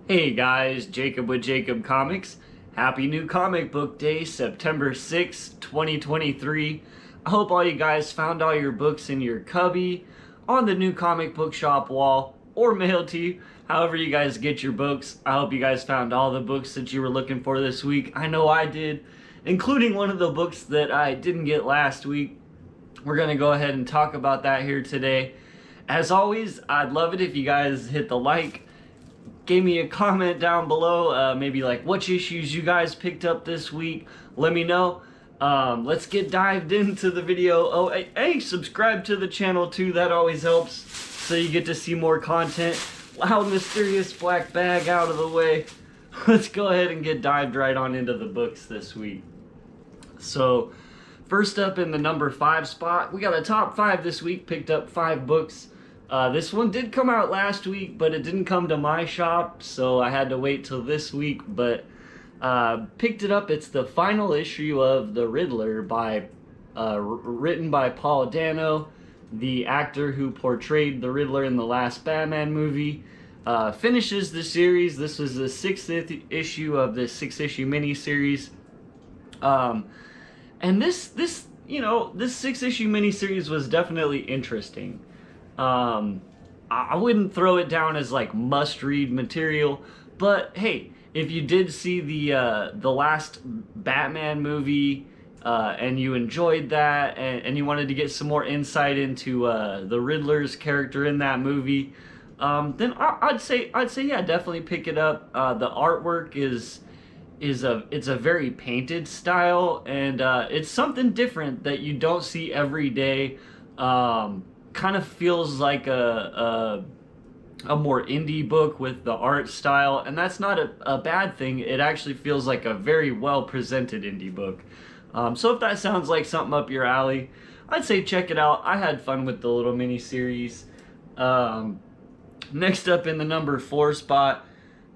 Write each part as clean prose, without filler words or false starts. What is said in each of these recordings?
Hey guys, Jacob with Jacob Comics. Happy New Comic Book Day, September 6th, 2023. I hope all you guys found all your books in your cubby, on the new comic book shop wall, or mailed to you. However you guys get your books, I hope you guys found all the books that you were looking for this week. I know I did, including one of the books that I didn't get last week. We're going to go ahead and talk about that here today. As always, I'd love it if you guys hit the like, gave me a comment down below, maybe like which issues you guys picked up this week. Let me know. Let's get dived into the video. Oh, hey, subscribe to the channel too. That always helps, so you get to see more content. Loud, mysterious black bag out of the way. Let's go ahead and get dived right on into the books this week. So, first up in the number 5 spot, we got a top 5 this week. Picked up 5 books. This one did come out last week, but it didn't come to my shop, so I had to wait till this week, but picked it up. It's the final issue of The Riddler, written by Paul Dano, the actor who portrayed the Riddler in the last Batman movie. Finishes the series. This was the 6th issue of this 6-issue miniseries. And this 6-issue miniseries was definitely interesting. I wouldn't throw it down as like must-read material, but hey, if you did see the last Batman movie and you enjoyed that, and you wanted to get some more insight into the Riddler's character in that movie, then I'd say yeah, definitely pick it up. The artwork it's a very painted style, and it's something different that you don't see every day. Kind of feels like a more indie book with the art style, and that's not a bad thing. It actually feels like a very well presented indie book. So if that sounds like something up your alley, I'd say check it out. I had fun with the little mini series. Next up in the number 4 spot,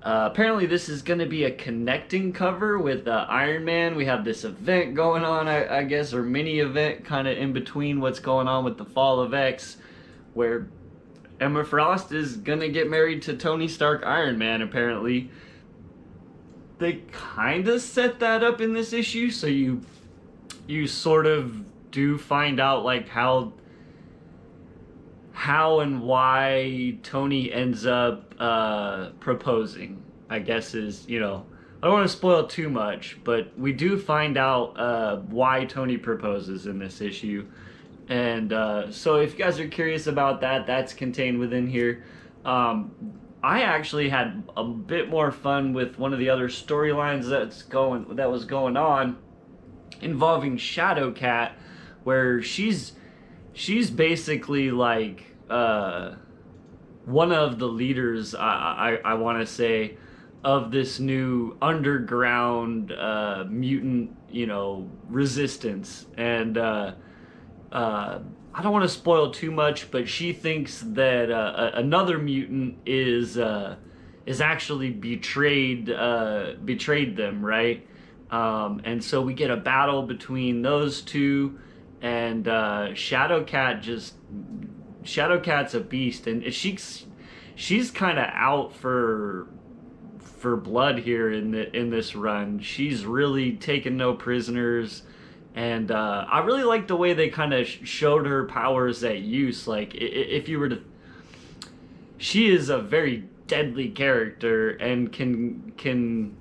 apparently this is going to be a connecting cover with Iron Man. We have this event going on, I guess, or mini event kind of in between what's going on with the Fall of X, where Emma Frost is going to get married to Tony Stark Iron Man, apparently. They kind of set that up in this issue, so you sort of do find out like how and why Tony ends up proposing, I guess is, I don't want to spoil too much, but we do find out why Tony proposes in this issue. And so if you guys are curious about that, that's contained within here. I actually had a bit more fun with one of the other storylines that was going on involving Shadowcat, where she's basically like one of the leaders, I want to say, of this new underground mutant, resistance. And I don't want to spoil too much, but she thinks that another mutant is actually betrayed them, right? And so we get a battle between those two, and Shadowcat's a beast, and she's kind of out for blood here in this run. She's really taken no prisoners, and I really like the way they kind of showed her powers at use. Like, if you were to, she is a very deadly character and can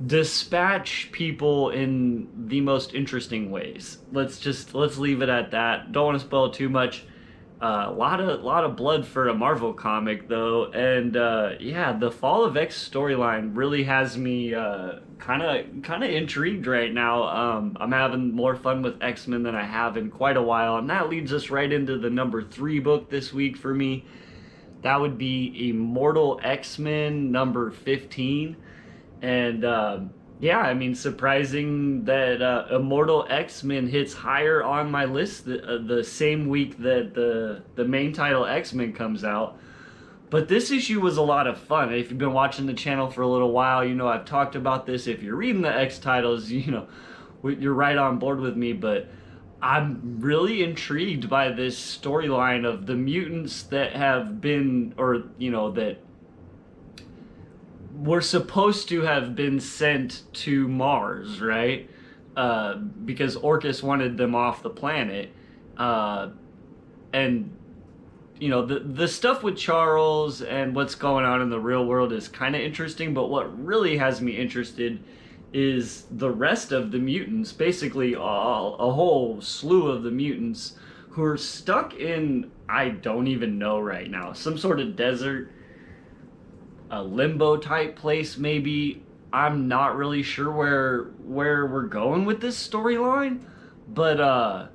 dispatch people in the most interesting ways. Let's leave it at that. Don't want to spoil too much. A lot of blood for a Marvel comic though, and yeah, the Fall of X storyline really has me kind of intrigued right now. I'm having more fun with X-Men than I have in quite a while, and that leads us right into the number 3 book this week for me. That would be Immortal X-Men number 15. And yeah, I mean, surprising that Immortal X-Men hits higher on my list the same week that the main title X-Men comes out. But this issue was a lot of fun. If you've been watching the channel for a little while, I've talked about this. If you're reading the X titles, you're right on board with me. But I'm really intrigued by this storyline of the mutants that have been, or that were supposed to have been sent to Mars, right? Because Orcus wanted them off the planet. Uh, and the stuff with Charles and what's going on in the real world is kind of interesting, but what really has me interested is the rest of the mutants, basically a whole slew of the mutants who are stuck in, I don't even know right now, some sort of desert, a limbo type place maybe. I'm not really sure where we're going with this storyline, but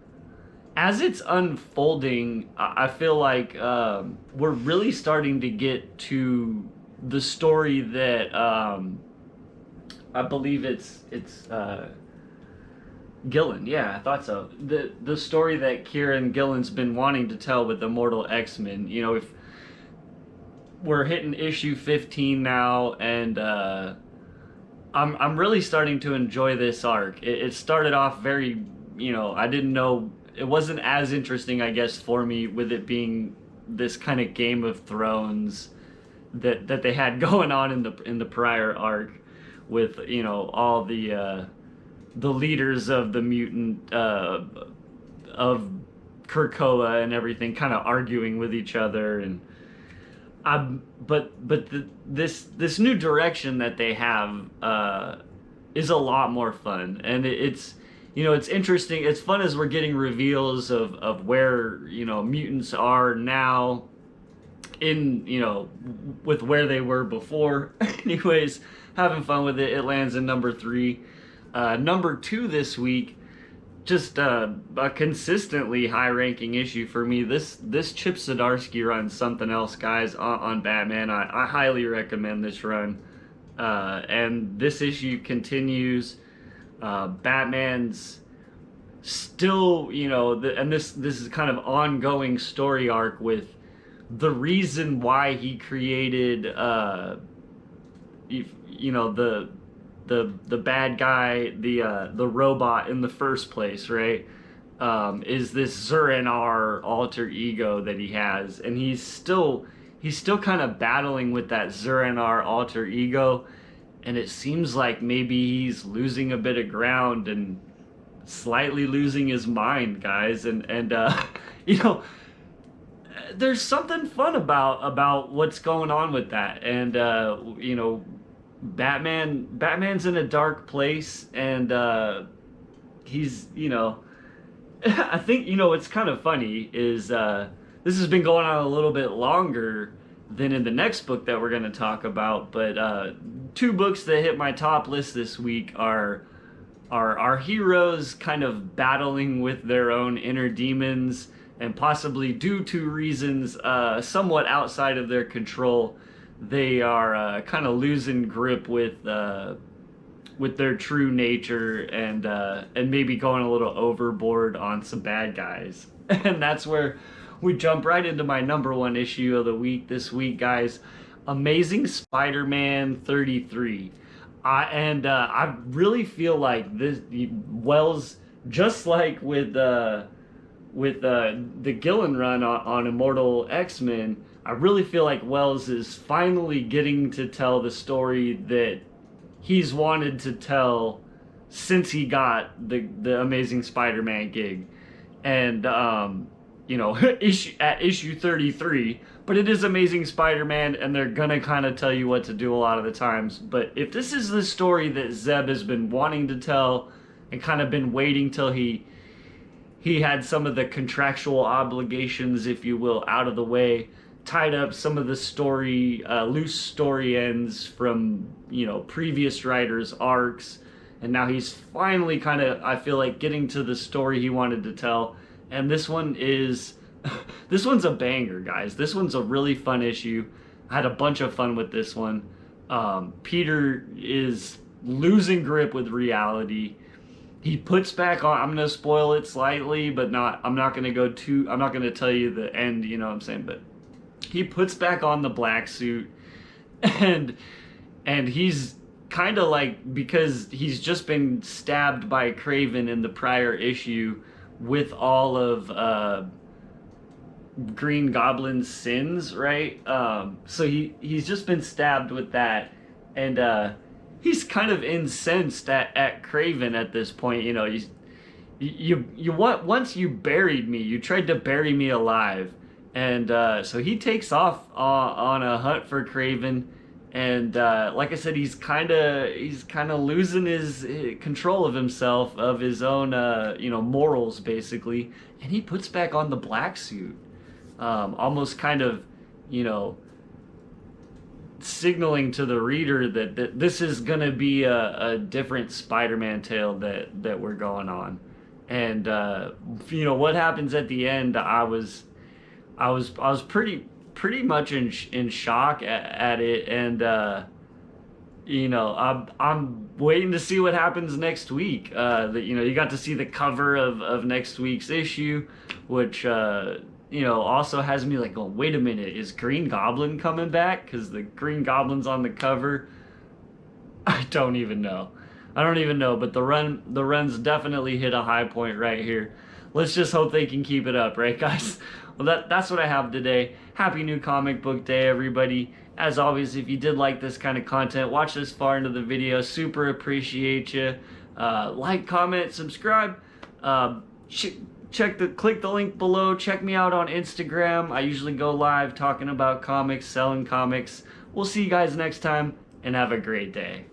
as it's unfolding, I feel like we're really starting to get to the story that I believe it's Gillen. Yeah, I thought so. The story that Kieran Gillen's been wanting to tell with Immortal X-Men. If we're hitting issue 15 now, and I'm really starting to enjoy this arc. It started off very, I didn't know, it wasn't as interesting, I guess, for me, with it being this kind of Game of Thrones that they had going on in the prior arc, with all the leaders of the mutant of Krakoa and everything kind of arguing with each other. And this new direction that they have is a lot more fun, and it's interesting. It's fun as we're getting reveals of where mutants are now in with where they were before. Anyways, having fun with it. It lands in number 3. Number 2 this week, just a consistently high-ranking issue for me. This Chip Zdarsky run, something else, guys, on Batman. I highly recommend this run. And this issue continues. Batman's still, and this is kind of ongoing story arc with the reason why he created, the bad guy, the robot in the first place, right? Is this Zur-En-Arrh alter ego that he has, and he's still kind of battling with that Zur-En-Arrh alter ego, and it seems like maybe he's losing a bit of ground and slightly losing his mind, guys, and there's something fun about what's going on with that, and Batman's in a dark place, and he's I think what's kind of funny is this has been going on a little bit longer than in the next book that we're going to talk about, but 2 books that hit my top list this week are our heroes kind of battling with their own inner demons, and possibly due to reasons somewhat outside of their control, they are kind of losing grip with their true nature, and maybe going a little overboard on some bad guys. And that's where we jump right into my number 1 issue of the week this week, guys. Amazing Spider-Man 33. I really feel like this Wells, just like with the Gillen run on Immortal X-Men, I really feel like Wells is finally getting to tell the story that he's wanted to tell since he got the Amazing Spider-Man gig. And issue 33, but it is Amazing Spider-Man, and they're gonna kind of tell you what to do a lot of the times. But if this is the story that Zeb has been wanting to tell and kind of been waiting till he had some of the contractual obligations, if you will, out of the way, tied up some of the story, loose story ends from previous writers' arcs, and now he's finally kind of, I feel like, getting to the story he wanted to tell. And this one is this one's a banger, guys. This one's a really fun issue. I had a bunch of fun with this one. Peter is losing grip with reality. He puts back on, I'm gonna spoil it slightly, but I'm not gonna tell you the end, you know what I'm saying, but he puts back on the black suit, and he's kind of like, because he's just been stabbed by Kraven in the prior issue with all of Green Goblin's sins, right? So he's just been stabbed with that, and he's kind of incensed at Craven at this point. You know, you want, once you buried me, you tried to bury me alive, and so he takes off on a hunt for Craven. And like I said, he's kind of losing his control of himself, of his own morals basically, and he puts back on the black suit, almost kind of, you know, signaling to the reader that this is gonna be a different Spider-Man tale that we're going on. And what happens at the end, I was pretty much in shock at it. And I'm waiting to see what happens next week. You got to see the cover of next week's issue, which also has me like going, wait a minute, is Green Goblin coming back? Because the Green Goblin's on the cover. I don't even know, but the run's definitely hit a high point right here. Let's just hope they can keep it up, right, guys? Well, that's what I have today. Happy New Comic Book Day, everybody. As always, if you did like this kind of content, watch this far into the video. Super appreciate you. Like, comment, subscribe. Click the link below. Check me out on Instagram. I usually go live talking about comics, selling comics. We'll see you guys next time, and have a great day.